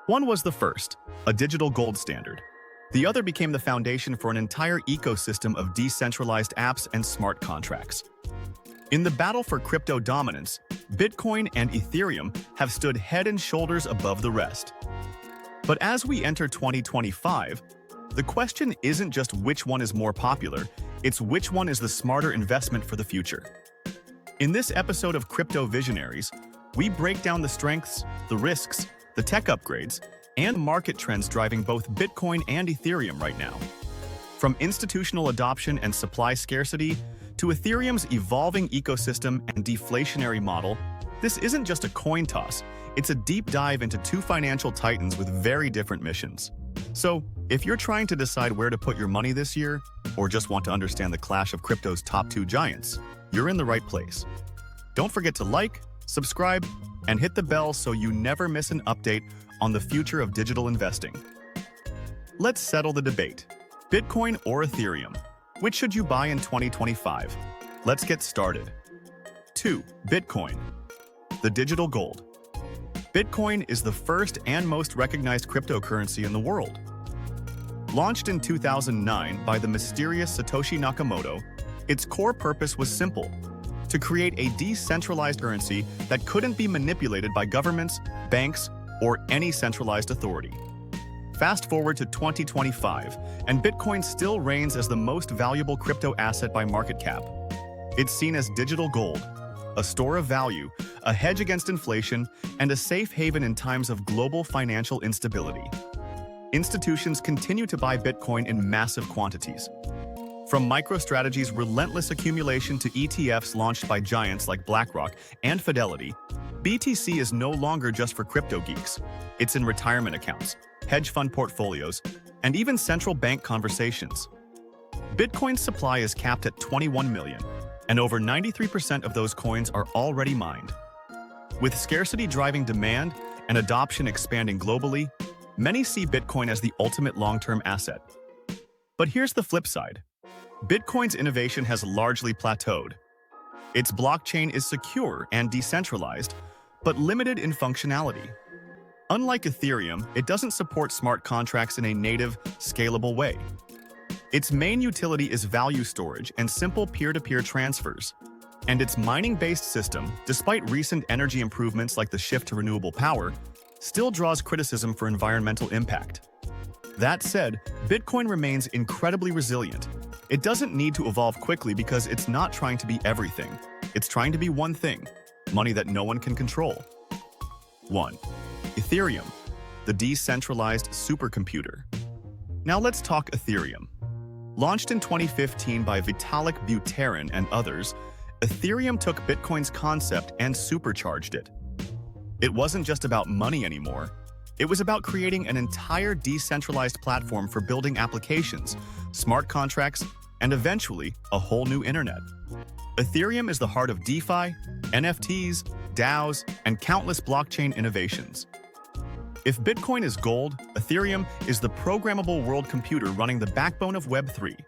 One was the first, a digital gold standard. The other became the foundation for an entire ecosystem of decentralized apps and smart contracts. In the battle for crypto dominance, Bitcoin and Ethereum have stood head and shoulders above the rest. But as we enter 2025, the question isn't just which one is more popular, it's which one is the smarter investment for the future. In this episode of Crypto Visionaries, we break down the strengths, the risks, the tech upgrades, and market trends driving both Bitcoin and Ethereum right now. From institutional adoption and supply scarcity to Ethereum's evolving ecosystem and deflationary model, this isn't just a coin toss, it's a deep dive into two financial titans with very different missions. So, if you're trying to decide where to put your money this year, or just want to understand the clash of crypto's top two giants, you're in the right place. Don't forget to like, subscribe, and hit the bell so you never miss an update on the future of digital investing. Let's settle the debate. Bitcoin or Ethereum? Which should you buy in 2025? Let's get started. 2. Bitcoin. The digital gold. Bitcoin is the first and most recognized cryptocurrency in the world. Launched in 2009 by the mysterious Satoshi Nakamoto, its core purpose was simple: to create a decentralized currency that couldn't be manipulated by governments, banks, or any centralized authority. Fast forward to 2025, and Bitcoin still reigns as the most valuable crypto asset by market cap. It's seen as digital gold, a store of value, a hedge against inflation, and a safe haven in times of global financial instability. Institutions continue to buy Bitcoin in massive quantities. From MicroStrategy's relentless accumulation to ETFs launched by giants like BlackRock and Fidelity, BTC is no longer just for crypto geeks. It's in retirement accounts, hedge fund portfolios, and even central bank conversations. Bitcoin's supply is capped at 21 million, and over 93% of those coins are already mined. With scarcity driving demand and adoption expanding globally, many see Bitcoin as the ultimate long-term asset. But here's the flip side. Bitcoin's innovation has largely plateaued. Its blockchain is secure and decentralized, but limited in functionality. Unlike Ethereum, it doesn't support smart contracts in a native, scalable way. Its main utility is value storage and simple peer-to-peer transfers. And its mining-based system, despite recent energy improvements like the shift to renewable power, still draws criticism for environmental impact. That said, Bitcoin remains incredibly resilient. It doesn't need to evolve quickly because it's not trying to be everything. It's trying to be one thing: money that no one can control. 1. Ethereum, the decentralized supercomputer. Now let's talk Ethereum. Launched in 2015 by Vitalik Buterin and others, Ethereum took Bitcoin's concept and supercharged it. It wasn't just about money anymore. It was about creating an entire decentralized platform for building applications, smart contracts, and eventually a whole new internet. Ethereum is the heart of DeFi, NFTs, DAOs, and countless blockchain innovations. If Bitcoin is gold, Ethereum is the programmable world computer running the backbone of Web3.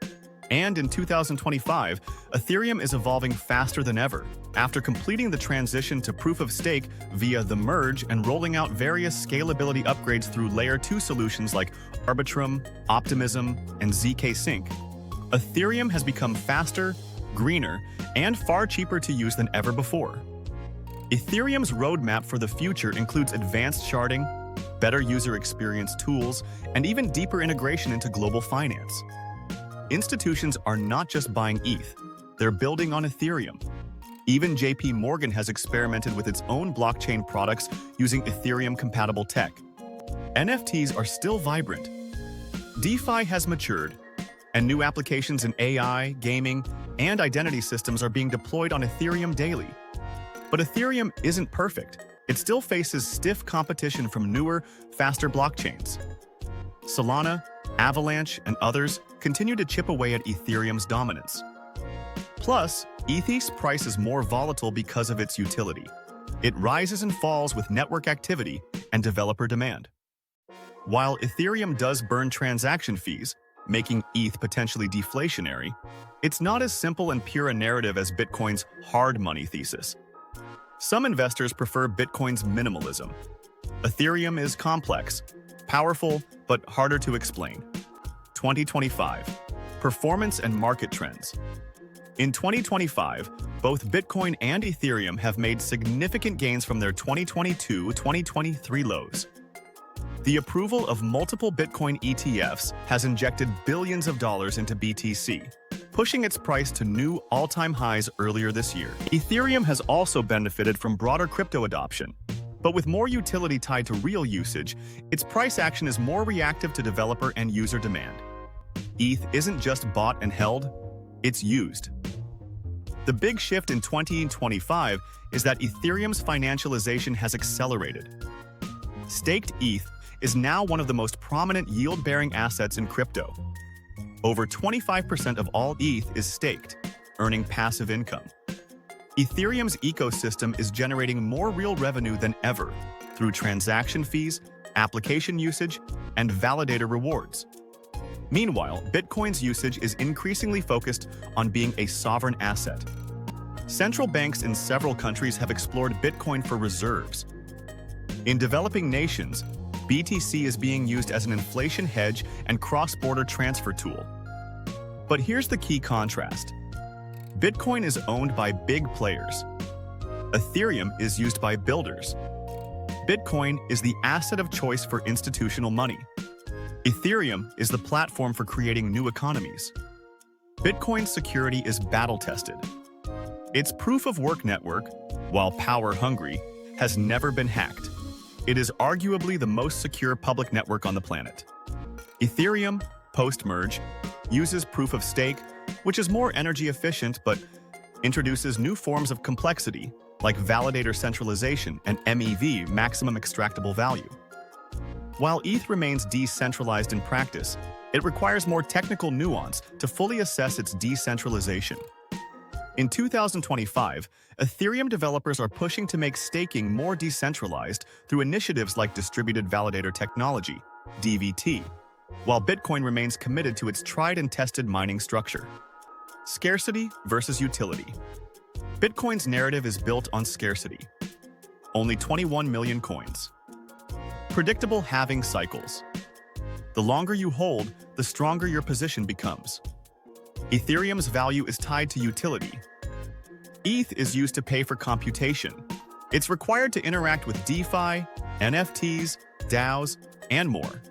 And in 2025, Ethereum is evolving faster than ever, after completing the transition to proof-of-stake via the merge and rolling out various scalability upgrades through Layer 2 solutions like Arbitrum, Optimism, and ZK Sync. Ethereum has become faster, greener, and far cheaper to use than ever before. Ethereum's roadmap for the future includes advanced sharding, better user experience tools, and even deeper integration into global finance. Institutions are not just buying ETH, they're building on Ethereum. Even JP Morgan has experimented with its own blockchain products using Ethereum-compatible tech. NFTs are still vibrant. DeFi has matured, and new applications in AI, gaming, and identity systems are being deployed on Ethereum daily. But Ethereum isn't perfect. It still faces stiff competition from newer, faster blockchains. Solana, Avalanche, and others continue to chip away at Ethereum's dominance. Plus, ETH's price is more volatile because of its utility. It rises and falls with network activity and developer demand. While Ethereum does burn transaction fees, making ETH potentially deflationary, it's not as simple and pure a narrative as Bitcoin's hard money thesis. Some investors prefer Bitcoin's minimalism. Ethereum is complex, powerful, but harder to explain. 2025. Performance and market trends. In 2025, both Bitcoin and Ethereum have made significant gains from their 2022-2023 lows. The approval of multiple Bitcoin ETFs has injected billions of dollars into BTC, pushing its price to new all-time highs earlier this year. Ethereum has also benefited from broader crypto adoption, but with more utility tied to real usage, its price action is more reactive to developer and user demand. ETH isn't just bought and held, it's used. The big shift in 2025 is that Ethereum's financialization has accelerated. Staked ETH is now one of the most prominent yield-bearing assets in crypto. Over 25% of all ETH is staked, earning passive income. Ethereum's ecosystem is generating more real revenue than ever through transaction fees, application usage, and validator rewards. Meanwhile, Bitcoin's usage is increasingly focused on being a sovereign asset. Central banks in several countries have explored Bitcoin for reserves. In developing nations, BTC is being used as an inflation hedge and cross-border transfer tool. But here's the key contrast. Bitcoin is owned by big players. Ethereum is used by builders. Bitcoin is the asset of choice for institutional money. Ethereum is the platform for creating new economies. Bitcoin's security is battle-tested. Its proof-of-work network, while power-hungry, has never been hacked. It is arguably the most secure public network on the planet. Ethereum, post-merge, uses proof-of-stake, which is more energy efficient but introduces new forms of complexity, like validator centralization and MEV, maximum extractable value. While ETH remains decentralized in practice, it requires more technical nuance to fully assess its decentralization. In 2025, Ethereum developers are pushing to make staking more decentralized through initiatives like Distributed Validator Technology, DVT, while Bitcoin remains committed to its tried-and-tested mining structure. Scarcity versus utility. Bitcoin's narrative is built on scarcity. Only 21 million coins. Predictable halving cycles. The longer you hold, the stronger your position becomes. Ethereum's value is tied to utility. ETH is used to pay for computation. It's required to interact with DeFi, NFTs, DAOs, and more.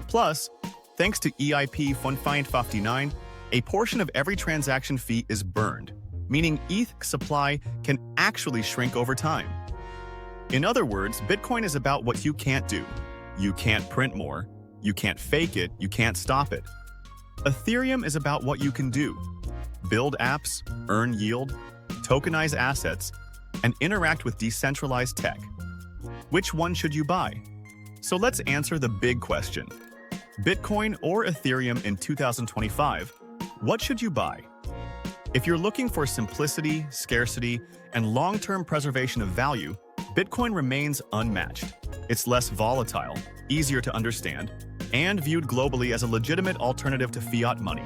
Plus, thanks to EIP Fund59, a portion of every transaction fee is burned, meaning ETH supply can actually shrink over time. In other words, Bitcoin is about what you can't do. You can't print more, you can't fake it, you can't stop it. Ethereum is about what you can do. Build apps, earn yield, tokenize assets, and interact with decentralized tech. Which one should you buy? So let's answer the big question. Bitcoin or Ethereum in 2025? What should you buy? If you're looking for simplicity, scarcity, and long-term preservation of value, Bitcoin remains unmatched. It's less volatile, easier to understand, and viewed globally as a legitimate alternative to fiat money.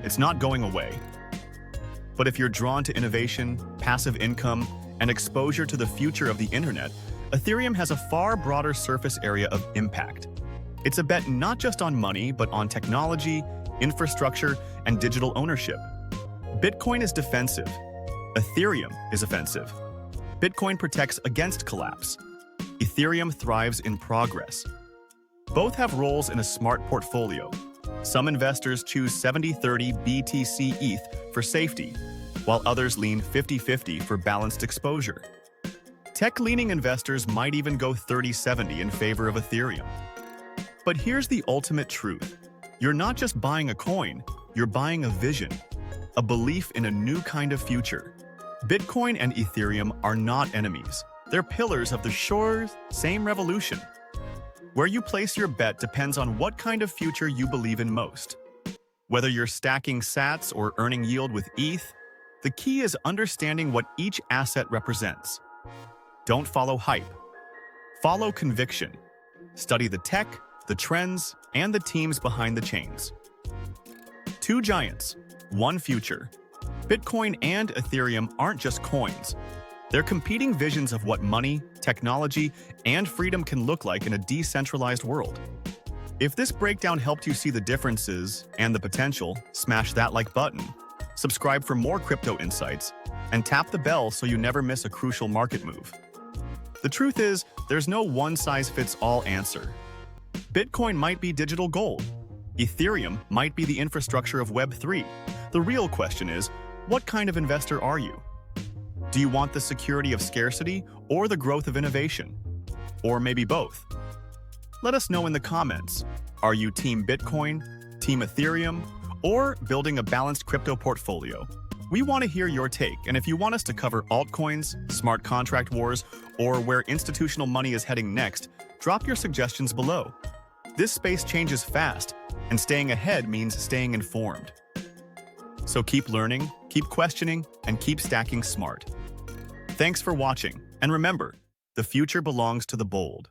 It's not going away. But if you're drawn to innovation, passive income, and exposure to the future of the internet, Ethereum has a far broader surface area of impact. It's a bet not just on money, but on technology, infrastructure, and digital ownership. Bitcoin is defensive. Ethereum is offensive. Bitcoin protects against collapse. Ethereum thrives in progress. Both have roles in a smart portfolio. Some investors choose 70-30 BTC ETH for safety, while others lean 50-50 for balanced exposure. Tech-leaning investors might even go 30-70 in favor of Ethereum. But here's the ultimate truth. You're not just buying a coin, you're buying a vision, a belief in a new kind of future. Bitcoin and Ethereum are not enemies. They're pillars of the same revolution. Where you place your bet depends on what kind of future you believe in most. Whether you're stacking sats or earning yield with ETH, the key is understanding what each asset represents. Don't follow hype. Follow conviction. Study the tech, the trends, and the teams behind the chains. Two giants, one future. Bitcoin and Ethereum aren't just coins. They're competing visions of what money, technology, and freedom can look like in a decentralized world. If this breakdown helped you see the differences and the potential, smash that like button, subscribe for more crypto insights, and tap the bell so you never miss a crucial market move. The truth is, there's no one-size-fits-all answer. Bitcoin might be digital gold. Ethereum might be the infrastructure of Web3. The real question is, what kind of investor are you? Do you want the security of scarcity or the growth of innovation? Or maybe both? Let us know in the comments. Are you Team Bitcoin, Team Ethereum, or building a balanced crypto portfolio? We want to hear your take, and if you want us to cover altcoins, smart contract wars, or where institutional money is heading next, drop your suggestions below. This space changes fast, and staying ahead means staying informed. So keep learning, keep questioning, and keep stacking smart. Thanks for watching, and remember, the future belongs to the bold.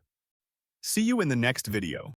See you in the next video.